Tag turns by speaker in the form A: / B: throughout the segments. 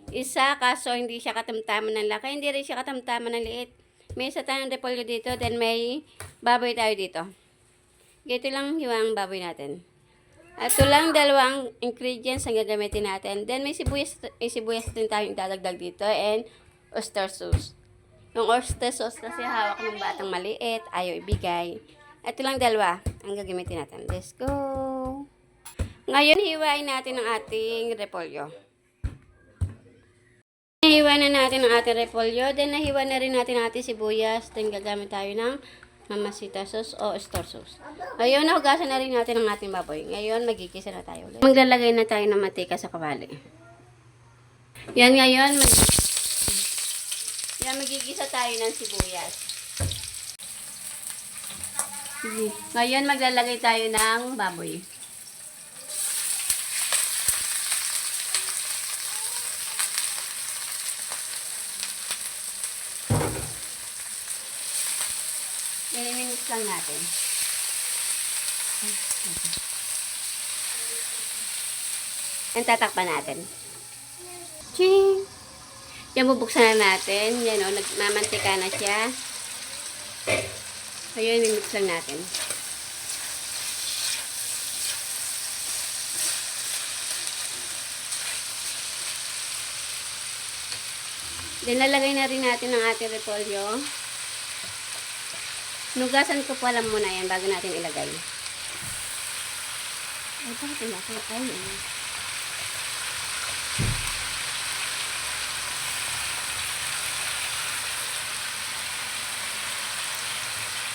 A: Isa, kaso hindi siya katamtaman ng laki, hindi rin siya katamtaman ng liit. May isa tayong repolyo dito, then may baboy tayo dito. Ito lang yung baboy natin. At ito lang dalawang ingredients ang gagamitin natin. Then may sibuyas din tayong dadagdag dito and oyster sauce. Yung oyster sauce kasi hawak ng batang maliit, ayaw ibigay. Ito lang dalawa ang gagamitin natin. Let's go! Ngayon, hiwain natin ang ating repolyo. Nahiwa na natin ang ating repolyo. Then, nahiwa na rin natin ang ating sibuyas. Then, gagamit tayo ng mamasita sauce o oyster sauce. Ngayon, nahugasan na rin natin ang ating baboy. Ngayon, magigisa na tayo ulit. Maglalagay na tayo ng mantika sa kawali. Yan, ngayon, magigisa tayo ng sibuyas. Ngayon, maglalagay tayo ng baboy. I-minute lang natin. And tatakpan natin. Ching! Yan, bubuksan na natin. Yan o, nagmamantika na siya. Ayun, i-mix lang natin. Then, lalagay na rin natin ang ating repolyo. Nugasan ko pala muna yan bago natin ilagay. Ay, bakit ilagay? Ay,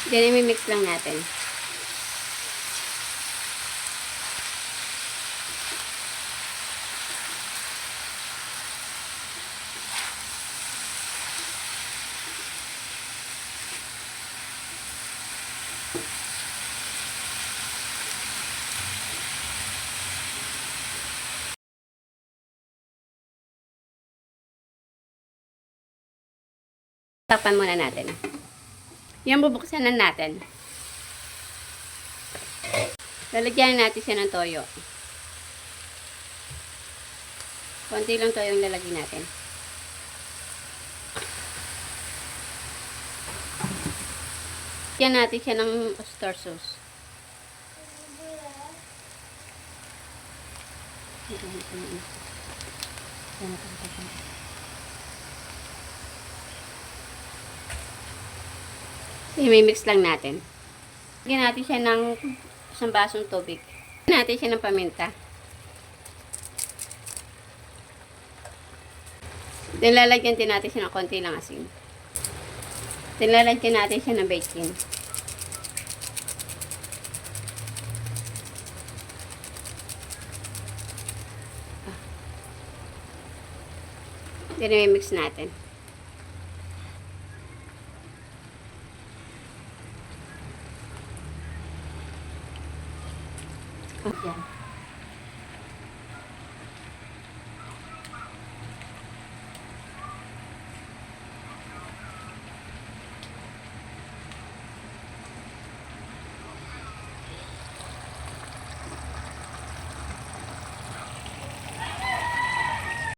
A: then, i-mix lang natin. Takpan muna natin. Yan, bubuksan na natin. Lalagyan natin siya ng toyo. Konti lang toyo yung lalagyan natin. Lalagyan natin siya ng oyster sauce. I-mix lang natin. Lagyan natin siya ng isang basong tubig. Lagyan natin siya ng paminta. Then, lalagyan din natin siya ng konti lang asin. Then, lalagyan natin siya ng bacon. Then, i-mix natin. Yan.